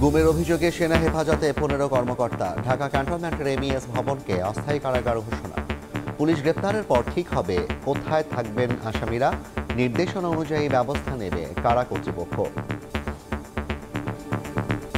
গুমের অভিযোগে সেনা হেফাজতে 15 কর্মকর্তা। ঢাকা ক্যান্টনমেন্টের এমইএস ভবনকে অস্থায়ী কারাগার ঘোষণা। পুলিশ গ্রেপ্তারের পর ঠিক হবে কোথায় থাকবেন আসামিরা। নির্দেশনা অনুযায়ী ব্যবস্থা নেবে কারা কর্তৃপক্ষ।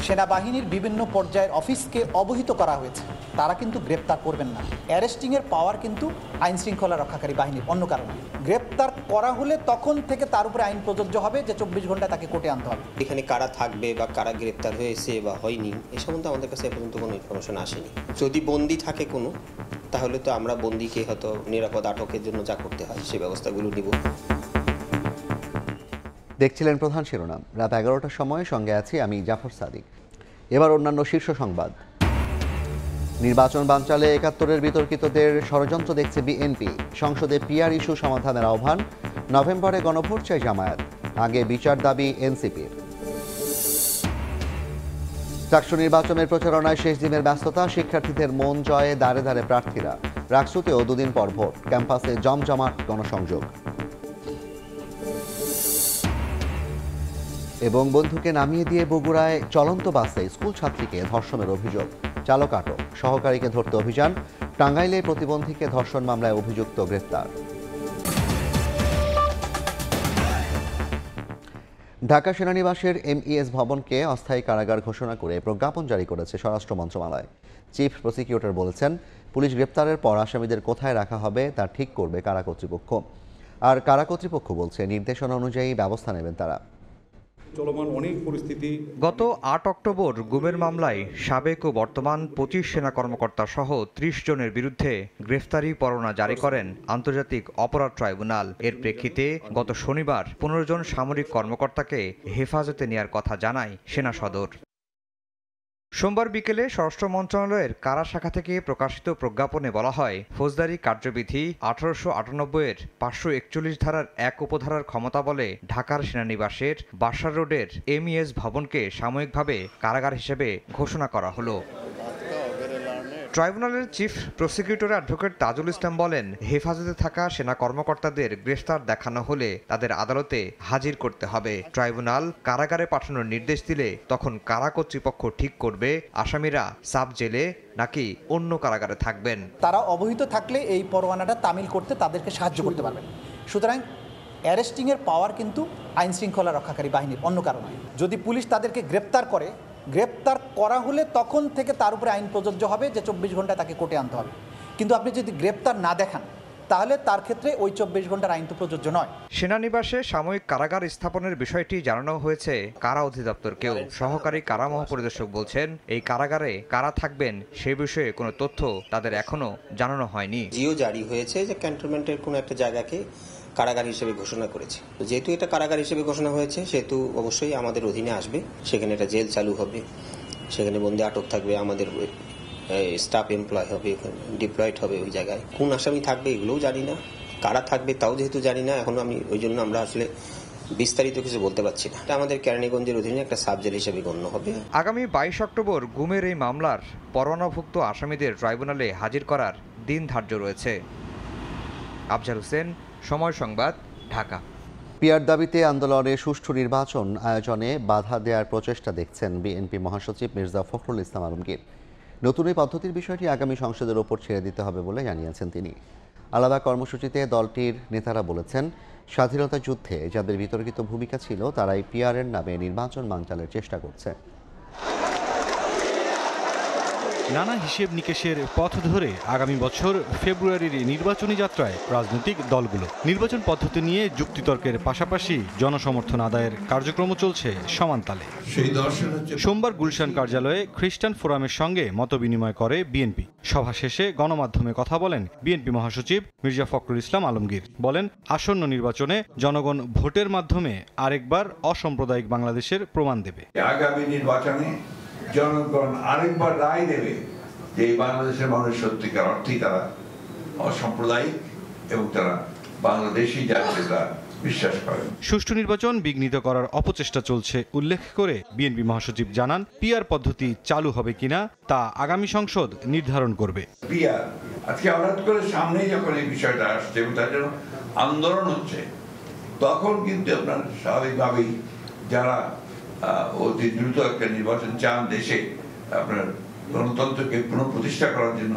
সেনাবাহিনীর বিভিন্ন পর্যায়ের অফিসকে অবহিত করা হয়েছে, তারা কিন্তু গ্রেপ্তার করবেন না। অ্যারেস্টিংয়ের পাওয়ার কিন্তু আইন শৃঙ্খলা রক্ষাকারী বাহিনীর, অন্য কারণে। গ্রেপ্তার করা হলে তখন থেকে তার উপরে আইন প্রযোজ্য হবে যে 24 ঘন্টায় তাকে কোর্টে আনতে হবে। এখানে কারা থাকবে বা কারা গ্রেপ্তার হয়েছে বা হয়নি এ সম্বন্ধে আমাদের কাছে এ পর্যন্ত কোনো ইনফরমেশন আসেনি। যদি বন্দি থাকে কোনো, তাহলে তো আমরা বন্দিকে হয়তো নিরাপদ আটকের জন্য যা করতে হয় সে ব্যবস্থাগুলো নিব। দেখছিলেন প্রধান শিরোনাম। রাত 11টার সময় সঙ্গে আছি আমি জাফর সাদিক। এবার অন্যান্য শীর্ষ সংবাদ। নির্বাচন বানচালে 71-এর বিতর্কিতদের ষড়যন্ত্র দেখছে বিএনপি। সংসদে পিআর ইস্যু সমাধানের আহ্বান। নভেম্বরে গণভোট চাই জামায়াত। আগে বিচার দাবি এনসিপির। ডাকসু নির্বাচনের প্রচারণায় শেষ দিনের ব্যস্ততা। শিক্ষার্থীদের মন জয়ে দাঁড়ে দাঁড়ে প্রার্থীরা। রাকসুতেও দুদিন পর ভোট। ক্যাম্পাসে জমজমাট গণসংযোগ। এবং বন্ধুকে নামিয়ে দিয়ে বগুড়ায় চলন্ত বাসে স্কুল ছাত্রীকে ধর্ষণের অভিযোগ। চালক আটক, সহকারীকে ধরতে অভিযান। টাঙ্গাইলে প্রতিবন্ধীকে ধর্ষণ মামলায় অভিযুক্ত গ্রেপ্তার। ঢাকা সেনানিবাসের এমইএস ভবনকে অস্থায়ী কারাগার ঘোষণা করে প্রজ্ঞাপন জারি করেছে স্বরাষ্ট্র মন্ত্রণালয়। চিফ প্রসিকিউটর বলেছেন, পুলিশ গ্রেপ্তারের পর আসামিদের কোথায় রাখা হবে তা ঠিক করবে কারা কর্তৃপক্ষ। আর কারা কর্তৃপক্ষ বলছে, নির্দেশনা অনুযায়ী ব্যবস্থা নেবেন তারা। গত 8 অক্টোবর গুমের মামলায় সাবেক ও বর্তমান 25 সেনা কর্মকর্তা সহ 30 জনের বিরুদ্ধে গ্রেফতারি পরোয়ানা জারি করেন আন্তর্জাতিক অপরাধ ট্রাইব্যুনাল। এর প্রেক্ষিতে গত শনিবার 15 জন সামরিক কর্মকর্তাকে হেফাজতে নেয়ার কথা জানায় সেনা সদর। সোমবার বিকেলে স্বরাষ্ট্র মন্ত্রণালয়ের কারা শাখা থেকে প্রকাশিত প্রজ্ঞাপনে বলা হয়, ফৌজদারি কার্যবিধি 1898-এর 541 ধারার 1 উপধারার ক্ষমতা বলে ঢাকার সেনানিবাসের বাসার রোডের এমইএস ভবনকে সাময়িকভাবে কারাগার হিসেবে ঘোষণা করা হলো। ট্রাইব্যুনালের chief prosecutor advocate Tajul Islam বলেন, হেফাজতে থাকা সেনা কর্মকর্তাদের গ্রেফতার দেখানো হলে তাদের আদালতে হাজির করতে হবে। ট্রাইব্যুনাল কারাগারে পাঠানোর নির্দেশ দিলে তখন কারা কর্তৃপক্ষ ঠিক করবে আসামিরা সাব জেলে নাকি অন্য কারাগারে থাকবেন। তারা অবহিত থাকলে এই পরোয়ানাটা তামিল করতে তাদেরকে সাহায্য করতে পারবেন। সুতরাং অ্যারেস্টিংয়ের পাওয়ার কিন্তু আইন শৃঙ্খলা রক্ষাকারী বাহিনীর, অন্য কারণে। যদি পুলিশ তাদেরকে গ্রেপ্তার করে, গ্রেপ্তার করা হলে তখন থেকে তার উপরে আইন প্রযোজ্য হবে যে 24 ঘন্টায় তাকে কোর্টে আনতে হবে। কিন্তু আপনি যদি গ্রেপ্তার না দেখান, তাহলে তার ক্ষেত্রে ওই 24 ঘন্টার আইন তো প্রযোজ্য নয়। সেনানিবাসে সাময়িক কারাগার স্থাপনের বিষয়টি জানানো হয়েছে কারা অধিদপ্তরকেও। সহকারী কারা মহাপরিদর্শক বলছেন, এই কারাগারে কারা থাকবেন সে বিষয়ে কোনো তথ্য তাদের এখনো জানানো হয়নি। জিও জারি হয়েছে যে ক্যান্টনমেন্টের কোনো একটা জায়গাকে কারাগার হিসেবে ঘোষণা করেছে। যেহেতু এটা কারাগার হিসেবে ঘোষণা হয়েছে, সেহেতু অবশ্যই আমাদের অধীনে আসবে। সেখানে একটা জেল চালু হবে, সেখানে বন্দী আটক থাকবে, আমাদের স্টাফ এমপ্লয় হবে, ডিপ্লয়েড হবে ওই জায়গায়। কোন আসামি থাকবে এগুলোও জানি না, কারা থাকবে তাও যেহেতু জানি না এখনো, ওই জন্য আমরা আসলে বিস্তারিত কিছু বলতে পারছি না। এটা আমাদের কেরানীগঞ্জের অধীনে একটা সাবজেল হিসেবে গণ্য হবে। আগামী 22 অক্টোবর গুমের এই মামলার পরোয়ানাভুক্ত আসামিদের ট্রাইব্যুনালে হাজির করার দিন ধার্য রয়েছে। আফজাল হোসেন, সময় সংবাদ, ঢাকা। পিআর দাবিতে আন্দোলনে সুষ্ঠু নির্বাচন আয়োজনে বাধা দেওয়ার প্রচেষ্টা দেখছেন বিএনপি মহাসচিব মির্জা ফখরুল ইসলাম আলমগীর। নতুন এই পদ্ধতির বিষয়টি আগামী সংসদের ওপর ছেড়ে দিতে হবে বলে জানিয়েছেন তিনি। আলাদা কর্মসূচিতে দলটির নেতারা বলেছেন, স্বাধীনতা যুদ্ধে যাদের বিতর্কিত ভূমিকা ছিল তারাই পিআরের নামে নির্বাচন বানচালের চেষ্টা করছে। নানা হিসেব নিকেশের পথ ধরে আগামী বছর ফেব্রুয়ারির নির্বাচনী যাত্রায় রাজনৈতিক দলগুলো নির্বাচন পদ্ধতি নিয়ে যুক্তিতর্কের পাশাপাশি জনসমর্থন আদায়ের কার্যক্রম চলছে সমানতালে। সোমবার গুলশান কার্যালয়ে খ্রিস্টান ফোরামের সঙ্গে মতবিনিময় করে বিএনপি। সভা শেষে গণমাধ্যমে কথা বলেন বিএনপি মহাসচিব মির্জা ফখরুল ইসলাম আলমগীর। বলেন, আসন্ন নির্বাচনে জনগণ ভোটের মাধ্যমে আরেকবার অসাম্প্রদায়িক বাংলাদেশের প্রমাণ দেবে। আগামী নির্বাচনে জনগণ আরেকবার রায় দেবে যে এই বাংলাদেশের মানুষ সত্যিকার অর্থেই তারা অসাম্প্রদায়িক এবং তারা বাংলাদেশি জাতীয়তা বিশ্বাস করেন। সুষ্ঠু নির্বাচন বিঘ্নিত করার অপচেষ্টা চলছে উল্লেখ করে বিএনপি মহাসচিব জানান, পিআর পদ্ধতি চালু হবে কিনা তা আগামী সংসদ নির্ধারণ করবে। পিআর আজকে হঠাৎ করে সামনে যখন এই বিষয়টা আসছে এবং তার জন্য আন্দোলন হচ্ছে, তখন কিন্তু আপনার স্বাভাবিকভাবেই যারা অতি দ্রুত একটা নির্বাচন চান দেশে আপনার গণতন্ত্রকে পুনঃপ্রতিষ্ঠা করার জন্য,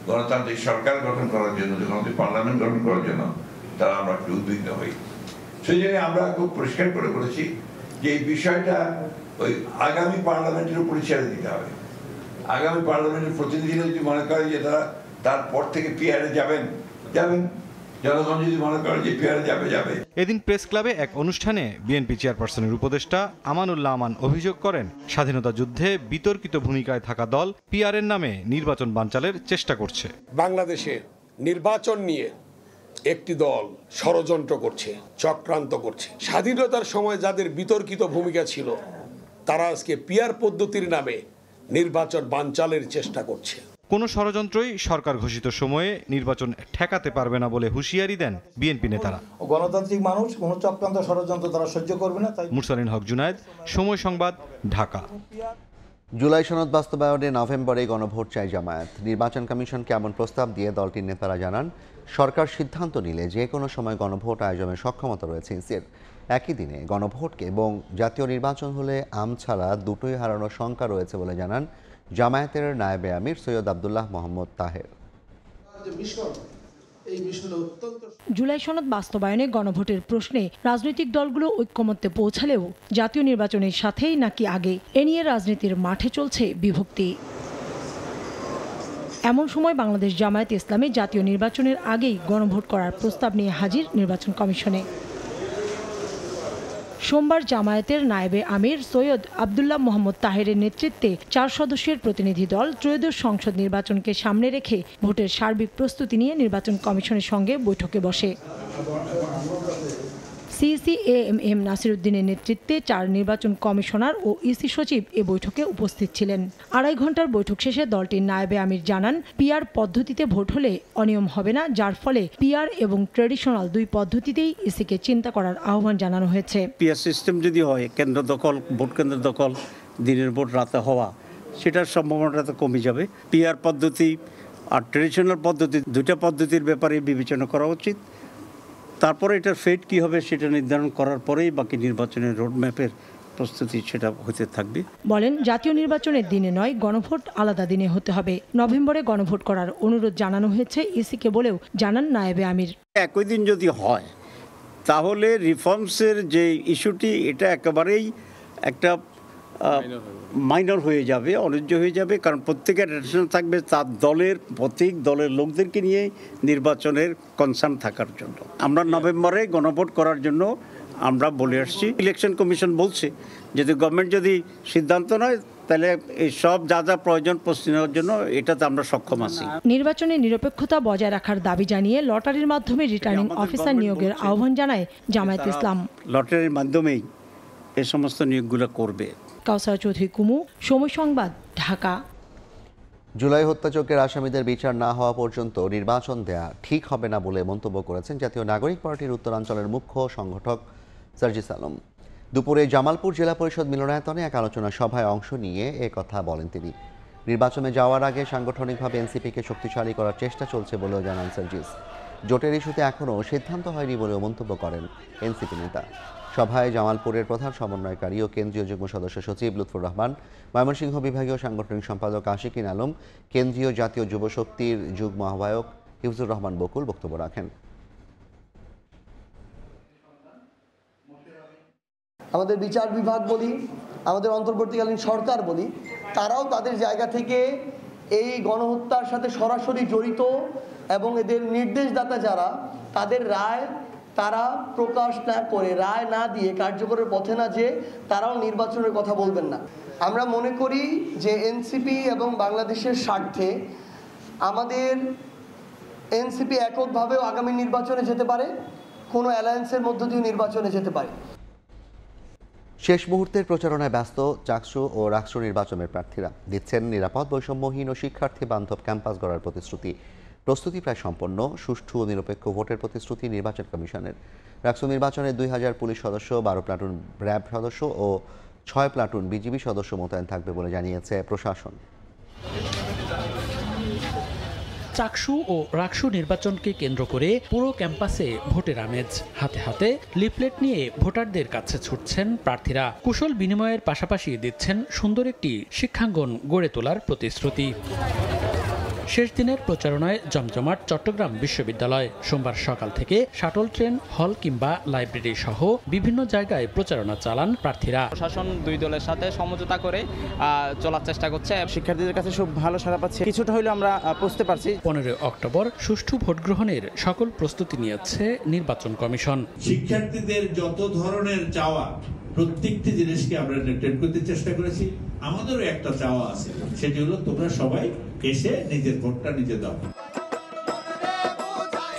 গণতান্ত্রিক সরকার গঠন করার জন্য, গণতান্ত্রিক পার্লামেন্ট গঠন করার জন্য তারা আমরা একটু উদ্বিগ্ন হই। সেই জন্য আমরা খুব পরিষ্কার করে বলেছি যে এই বিষয়টা ওই আগামী পার্লামেন্টের উপরে ছেড়ে দিতে হবে। আগামী পার্লামেন্টের প্রতিনিধিরা যদি মনে করে যে তারা তারপর থেকে পিআরে যাবেন, জনগণ যদি মনে করে যে পিআরে যাবে। এদিন প্রেস ক্লাবে এক অনুষ্ঠানে বিএনপি চেয়ারপারসনের উপদেষ্টা আমানুল্লাহ আমান অভিযোগ করেন, স্বাধীনতা যুদ্ধে বিতর্কিত ভূমিকায় থাকা দল পিআরের নামে নির্বাচন বানচালের চেষ্টা করছে। বাংলাদেশে নির্বাচন নিয়ে একটি দল ষড়যন্ত্র করছে, চক্রান্ত করছে। স্বাধীনতার সময় যাদের বিতর্কিত ভূমিকা ছিল তারা আজকে পিআর পদ্ধতির নামে নির্বাচন বানচালের চেষ্টা করছে। কোনো ষড়যন্ত্রই সরকার ঘোষিত সময়ে নির্বাচন ঠেকাতে পারবে না বলে হুঁশিয়ারি দেন বিএনপি নেতারা। গণতান্ত্রিক মানুষ কোনো চক্রান্ত ষড়যন্ত্র তারা সহ্য করবে না। তাই মুরসালিন হক জুনায়েদ, সময় সংবাদ, ঢাকা। জুলাই সনদ বাস্তবায়নে নভেম্বরে গণভোট চাই জামায়াত। নির্বাচন কমিশনকে এমন প্রস্তাব দিয়ে দলটির নেতারা জানান, সরকার সিদ্ধান্ত নিলে যে কোনো সময় গণভোট আয়োজনের সক্ষমতা রয়েছে ইসির। একই দিনে গণভোটকে এবং জাতীয় নির্বাচন হলে আম ছাড়া দুটোই হারানোর শঙ্কা রয়েছে বলে জানান জামায়াতের নায়েবে আমির সৈয়দ আব্দুল্লাহ মোহাম্মদ তাহের। জুলাই সনদ বাস্তবায়নে গণভোটের প্রশ্নে রাজনৈতিক দলগুলো ঐক্যমত্যে পৌঁছালেও জাতীয় নির্বাচনের সাথেই নাকি আগে এ নিয়ে রাজনীতির মাঠে চলছে বিভক্তি। এমন সময় বাংলাদেশ জামায়াত ইসলামী জাতীয় নির্বাচনের আগেই গণভোট করার প্রস্তাব নিয়ে হাজির নির্বাচন কমিশনে। সোমবার জামায়াতের নায়েবে আমির সৈয়দ আব্দুল্লাহ মোহাম্মদ তাহেরের নেতৃত্বে 4 সদস্যের প্রতিনিধি দল ত্রয়োদশ সংসদ নির্বাচনকে সামনে রেখে ভোটের সার্বিক প্রস্তুতি নিয়ে নির্বাচন কমিশনের সঙ্গে বৈঠকে বসে। সিইসি এএমএম নাসিরউদ্দিনের নেতৃত্বে 4 নির্বাচন কমিশনার ও ইসি সচিব এ বৈঠকে উপস্থিত ছিলেন। 2.5 ঘন্টার বৈঠক শেষে দলটির নায়েবে আমির জানান, পিআর পদ্ধতিতে ভোট হলে অনিয়ম হবে না, যার ফলে পিআর এবং ট্রেডিশনাল 2 পদ্ধতিতেই ইসিকে চিন্তা করার আহ্বান জানানো হয়েছে। পিআর সিস্টেম যদি হয়, কেন্দ্র দখল, ভোট কেন্দ্র দখল, দিনের ভোট রাতে হওয়া, সেটার সম্ভাবনাটা তো কমে যাবে। পিআর পদ্ধতি আর ট্রেডিশনাল পদ্ধতি, 2টা পদ্ধতির ব্যাপারে বিবেচনা করা উচিত। তারপরে এটার ফেট কী হবে সেটা নির্ধারণ করার পরেই বাকি নির্বাচনের রোডম্যাপের প্রস্তুতি সেটা হতে থাকবে। বলেন, জাতীয় নির্বাচনের দিনে নয়, গণভোট আলাদা দিনে হতে হবে। নভেম্বরে গণভোট করার অনুরোধ জানানো হয়েছে ইসিকে বলেও জানান নায়েবে আমির। একই দিন যদি হয় তাহলে রিফর্মসের যে ইস্যুটি, এটা একেবারেই একটা মাইনর হয়ে যাবে, অন্যায্য হয়ে যাবে। কারণ প্রত্যেকের অ্যাটেনশন থাকবে তার প্রত্যেক দলের লোকদেরকে নিয়ে নির্বাচনের কনসার্ন থাকার জন্য। আমরা নভেম্বরে গণভোট করার জন্য আমরা বলে আসছি। ইলেকশন কমিশন বলছে যদি গভর্নমেন্ট যদি সিদ্ধান্ত নেয় তাহলে এই সব যা প্রয়োজন প্রস্তুতি নেওয়ার জন্য এটাতে আমরা সক্ষম আছি। নির্বাচনে নিরপেক্ষতা বজায় রাখার দাবি জানিয়ে লটারির মাধ্যমে রিটার্নিং অফিসার নিয়োগের আহ্বান জানায় জামায়াত ইসলাম। লটারির মাধ্যমেই এই সমস্ত নিয়োগগুলো করবে। কাউসার চৌধুরী কুমু, সময় সংবাদ, ঢাকা। জুলাই হত্যাযজ্ঞের আসামিদের বিচার না হওয়া পর্যন্ত নির্বাচন দেয়া ঠিক হবে না বলে মন্তব্য করেছেন জাতীয় নাগরিক পার্টির উত্তরাঞ্চলের মুখ্য সংগঠক সার্জিস আলম। দুপুরে জামালপুর জেলা পরিষদ মিলনায়তনে এক আলোচনা সভায় অংশ নিয়ে কথা বলেন তিনি। নির্বাচনে যাওয়ার আগে সাংগঠনিকভাবে এনসিপিকে শক্তিশালী করার চেষ্টা চলছে বলেও জানান সার্জিস। জোটের ইস্যুতে এখনও সিদ্ধান্ত হয়নি বলেও মন্তব্য করেন এনসিপি নেতা। সভায় জামালপুরের প্রধান সমন্বয়কারী ও কেন্দ্রীয় যুগ্ম সদস্য সচিব লুৎফুর রহমান, ময়মনসিংহ বিভাগীয় সাংগঠনিক সম্পাদক আশিকিন আলম, কেন্দ্রীয় জাতীয় যুব শক্তির যুগ্ম আহ্বায়ক হিফজুর রহমান বকুল বক্তব্য রাখেন। আমাদের বিচার বিভাগ বলি, আমাদের অন্তর্বর্তীকালীন সরকার বলি, তারাও তাদের জায়গা থেকে এই গণহত্যার সাথে সরাসরি জড়িত এবং এদের নির্দেশদাতা যারা, তাদের রায় তারা প্রকাশ না করে, রায় না দিয়ে, কার্যকরের পথে না যেয়ে তারাও নির্বাচনের কথা বলবেন না। আমরা মনে করি যে এনসিপি এবং বাংলাদেশের স্বার্থে আমাদের এনসিপি এককভাবেও আগামী নির্বাচনে যেতে পারে, কোনো অ্যালায়েন্সের মধ্য দিয়ে নির্বাচনে যেতে পারে। শেষ মুহূর্তের প্রচারণায় ব্যস্ত চাকসু ও রাকসু নির্বাচনের প্রার্থীরা। দিচ্ছেন নিরাপদ, বৈষম্যহীন ও শিক্ষার্থী বান্ধব ক্যাম্পাস গড়ার প্রস্তুতি প্রায় সম্পন্ন। সুষ্ঠু ও নিরপেক্ষ ভোটের প্রতিশ্রুতি নির্বাচন কমিশনের। রাকসু নির্বাচনে 2000 পুলিশ সদস্য, 12 প্লাটুন র্যাব সদস্য ও 6 প্লাটুন বিজিবি সদস্য মোতায়েন থাকবে বলে জানিয়েছে প্রশাসন। চাকসু ও রাকসু নির্বাচনকে কেন্দ্র করে পুরো ক্যাম্পাসে ভোটের আমেজ। হাতে হাতে লিফলেট নিয়ে ভোটারদের কাছে ছুটছেন প্রার্থীরা। কুশল বিনিময়ের পাশাপাশি দিচ্ছেন সুন্দর একটি শিক্ষাঙ্গন গড়ে তোলার প্রতিশ্রুতি। শেষ দিনের প্রচারণায় জমজমাট চট্টগ্রাম বিশ্ববিদ্যালয়। সোমবার সকাল থেকে শাটল ট্রেন, হল কিংবা লাইব্রেরি সহ বিভিন্ন জায়গায় প্রচারণা চালান প্রার্থীরা। প্রশাসন দুই দলের সাথে সমঝোতা করে চলার চেষ্টা করছে। শিক্ষার্থীদের কাছে খুব ভালো সাড়া পাচ্ছে, কিছুটা হইলেও আমরা বুঝতে পারছি। 15 অক্টোবর সুষ্ঠু ভোট গ্রহণের সকল প্রস্তুতি নিয়েছে নির্বাচন কমিশন। শিক্ষার্থীদের যত ধরনের চাওয়া, প্রত্যেকটি জিনিসকে আমরা নেগলেক্ট করতে চেষ্টা করেছি। আমাদেরও একটা চাওয়া আছে, সেটি হলো তোমরা সবাই এসে নিজের ভোটটা নিজে দাও।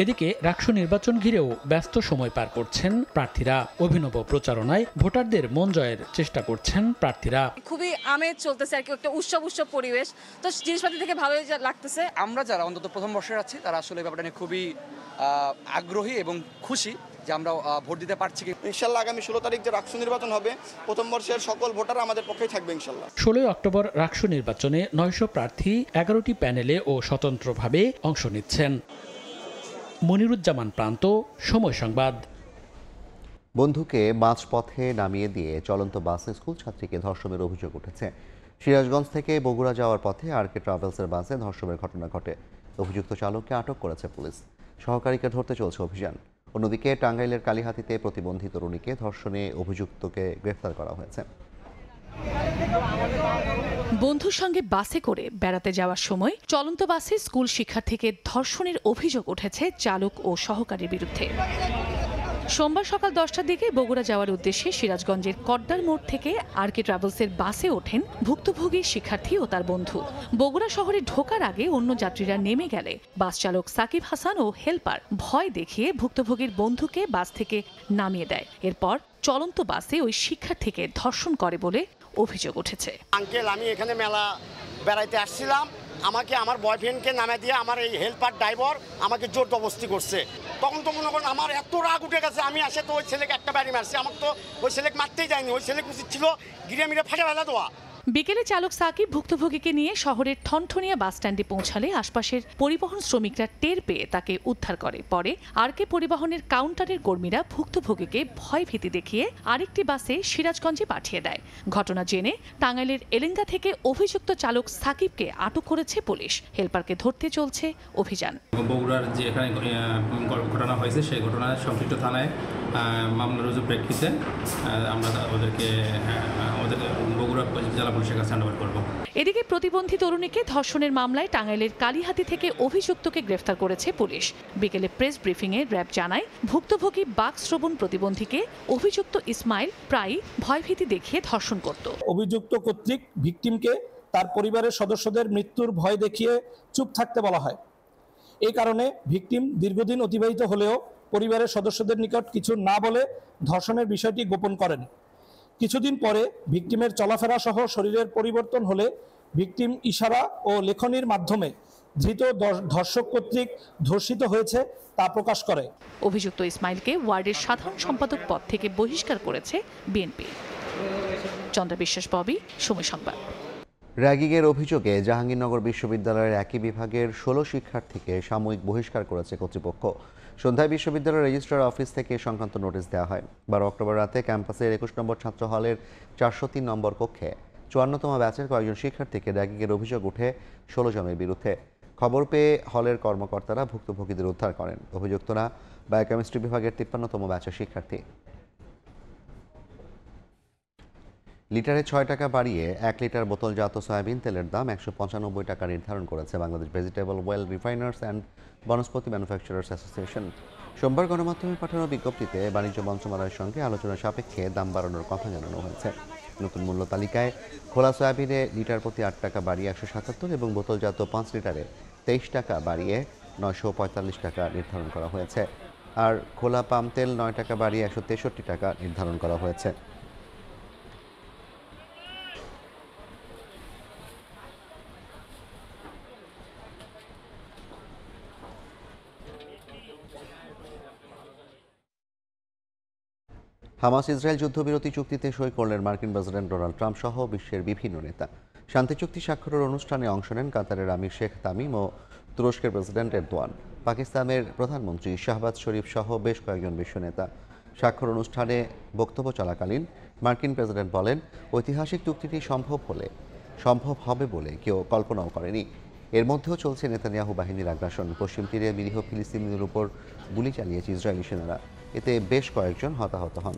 এদিকে রাকসু নির্বাচন ঘিরেও ব্যস্ত সময় পার করছেন প্রার্থীরা। অভিনব প্রচারণায় ভোটারদের মন জয়ের চেষ্টা করছেন প্রার্থীরা। খুবই আমেজ চলতেছে আর কি, একটা উৎসব পরিবেশ, তো জিনিসপাতি থেকে ভালোই লাগতেছে। আমরা যারা অন্তত প্রথম বর্ষের আছি তারা আসলে ব্যাপারটা নিয়ে খুবই আগ্রহী এবং খুশি যে আমরা ভোট দিতে পারছি। ইনশাল্লাহ আগামী 16 তারিখ যে রাকসু নির্বাচন হবে, প্রথম বর্ষের সকল ভোটার আমাদের পক্ষেই থাকবে ইনশাল্লাহ। 16 অক্টোবর রাকসু নির্বাচনে 900 প্রার্থী 11টি প্যানেলে ও স্বতন্ত্রভাবে অংশ নিচ্ছেন। মনিরুজ্জামান প্রান্ত, সময় সংবাদ। বন্ধুকে মাঝপথে নামিয়ে দিয়ে চলন্ত বাসে স্কুল ছাত্রীকে ধর্ষণের অভিযোগ উঠেছে। সিরাজগঞ্জ থেকে বগুড়া যাওয়ার পথে আরকে ট্রাভেলসের বাসে ধর্ষণের ঘটনা ঘটে। অভিযুক্ত চালককে আটক করেছে পুলিশ। সহকারীকে ধরতে চলছে অভিযান। অন্যদিকে টাঙ্গাইলের কালিহাতীতে প্রতিবন্ধী তরুণীকে ধর্ষণে অভিযুক্তকে গ্রেফতার করা হয়েছে। বন্ধুর সঙ্গে বাসে করে বেড়াতে যাওয়ার সময় চলন্ত বাসে স্কুল শিক্ষার্থীকে ধর্ষণের অভিযোগ উঠেছে চালক ও সহকারীর বিরুদ্ধে। সোমবার সকাল 10টার দিকে বগুড়া যাওয়ার উদ্দেশ্যে সিরাজগঞ্জের কড্ডার মোড় থেকে আরকে ট্রাভেলসের বাসে ওঠেন ভুক্তভোগী শিক্ষার্থী ও তার বন্ধু। বগুড়া শহরে ঢোকার আগে অন্য যাত্রীরা নেমে গেলে বাস চালক সাকিব হাসান ও হেলপার ভয় দেখিয়ে ভুক্তভোগীর বন্ধুকে বাস থেকে নামিয়ে দেয়। এরপর চলন্ত বাসে ওই শিক্ষার্থীকে ধর্ষণ করে বলে অভিযোগ উঠেছে। আঙ্কেল, আমি এখানে মেলা বেড়াইতে আসছিলাম, আমাকে আমার বয়ফ্রেন্ডকে নামে দিয়ে আমার এই হেল্পার ড্রাইভার আমাকে জোর জবরদস্তি করছে। তখন তো মনে করেন আমার এত রাগ উঠে গেছে, আমি আসে তো ওই ছেলেকে একটা বাড়ি মারছি। আমার তো ওই ছেলেকে মারতেই যায়নি, ওই ছেলেকে উচিত ছিল গিরে মিরে ফাটে ফেলা দেওয়া। বিকেলে চালক সাকিব ভুক্তভোগীকে নিয়ে শহরের ঠনঠনিয়া বাসস্ট্যান্ডে পৌঁছালে আশপাশের পরিবহন শ্রমিকরা টের পেয়ে তাকে উদ্ধার করে। পরে আরকে পরিবহনের কাউন্টারের কর্মীরা ভুক্তভোগীকে ভয় ভীতি দেখিয়ে আরেকটি বাসে সিরাজগঞ্জে পাঠিয়ে দেয়। ঘটনা জেনে টাঙ্গাইলের এলেঙ্গা থেকে অভিযুক্ত চালক সাকিবকে আটক করেছে পুলিশ। হেলপারকে ধরতে চলছে অভিযান। বগুড়ার যে এখানে ঘটনা হয়েছে সেই ঘটনায় সংশ্লিষ্ট থানায় মামলা রুজুর প্রেক্ষিতে আমরা ওদেরকে বগুড়া জেলা পুলিশের কাছে হ্যান্ড ওভার করব। এদিকে প্রতিবন্ধী তরুণীকে ধর্ষণের মামলায় টাঙ্গাইলের কালিহাতী থেকে অভিযুক্তকে গ্রেফতার করেছে পুলিশ। বিকেলে প্রেস ব্রিফিংয়ে র্যাব জানায়, ভুক্তভোগী বাক শ্রবণ প্রতিবন্ধীকে অভিযুক্ত ইসমাইল প্রায়ই ভয়ভীতি দেখিয়ে ধর্ষণ করত। অভিযুক্ত কর্তৃক ভিকটিমকে তার পরিবারের সদস্যদের মৃত্যুর ভয় দেখিয়ে চুপ থাকতে বলা হয়। এই কারণে ভিকটিম দীর্ঘদিন অতিবাহিত হলেও পরিবারের সদস্যদের নিকট কিছু না বলে ধর্ষণের বিষয়টি গোপন করেন। কিছুদিন পরে ভিকটিমের চলাফেরা সহ শরীরের পরিবর্তন হলে ভিকটিম ইশারা ও লেখনির মাধ্যমে ধৃত ধর্ষক কর্তৃক ধর্ষিত হয়েছে তা প্রকাশ করে। অভিযুক্ত ইসমাইলকে ওয়ার্ডের সাধারণ সম্পাদক পদ থেকে বহিষ্কার করেছে বিএনপি। চন্দ্র বিশ্বাস, ববি, সময় সংবাদ। র্যাগিংয়ের অভিযোগে জাহাঙ্গীরনগর বিশ্ববিদ্যালয়ের একই বিভাগের 16 শিক্ষার্থীকে সাময়িক বহিষ্কার করেছে কর্তৃপক্ষ। সন্ধ্যায় বিশ্ববিদ্যালয়ের রেজিস্ট্রার অফিস থেকে সংক্রান্ত নোটিশ দেওয়া হয়। 12 অক্টোবর রাতে ক্যাম্পাসের 21 নম্বর ছাত্র হলের 403 নম্বর কক্ষে 54তম ব্যাচের কয়েকজন শিক্ষার্থীকে র্যাগিংয়ের অভিযোগ উঠে 16 জনের বিরুদ্ধে। খবর পেয়ে হলের কর্মকর্তারা ভুক্তভোগীদের উদ্ধার করেন। অভিযুক্তরা বায়োকেমিস্ট্রি বিভাগের 53তম ব্যাচের শিক্ষার্থী। লিটারে 6 টাকা বাড়িয়ে 1 লিটার বোতলজাত সয়াবিন তেলের দাম 195 টাকা নির্ধারণ করেছে Bangladesh vegetable oil refiners and Vanaspati manufacturers association. সোমবার গণমাধ্যমে পাঠানো বিজ্ঞপ্তিতে বাণিজ্য মন্ত্রণালয়ের সঙ্গে আলোচনা সাপেক্ষে দাম বাড়ানোর কথা জানানো হয়েছে। নতুন মূল্য তালিকায় খোলা সয়াবিনে লিটার প্রতি 8 টাকা বাড়িয়ে 177 এবং বোতলজাত 5 লিটারে 23 টাকা বাড়িয়ে 945 টাকা নির্ধারণ করা হয়েছে। আর খোলা পাম তেল 9 টাকা বাড়িয়ে 163 টাকা নির্ধারণ করা হয়েছে। হামাস ইসরায়েল যুদ্ধবিরতি চুক্তিতে সই করলেন মার্কিন প্রেসিডেন্ট ডোনাল্ড ট্রাম্প সহ বিশ্বের বিভিন্ন নেতা। শান্তি চুক্তি স্বাক্ষরের অনুষ্ঠানে অংশ নেন কাতারের আমির শেখ তামিম ও তুরস্কের প্রেসিডেন্ট এরদোয়ান। পাকিস্তানের প্রধানমন্ত্রী শাহবাজ শরীফ সহ বেশ কয়েকজন বিশ্ব নেতা। স্বাক্ষর অনুষ্ঠানে বক্তব্য চলাকালীন মার্কিন প্রেসিডেন্ট বলেন, ঐতিহাসিক চুক্তিটি সম্ভব হবে বলে কেউ কল্পনাও করেনি। এর মধ্যেও চলছে নেতানিয়াহু বাহিনীর আগ্রাসন। পশ্চিম তীরে নিরীহ ফিলিস্তিনিদের উপর গুলি চালিয়েছে ইসরায়েলি সেনারা। এতে বেশ কয়েকজন হতাহত হন।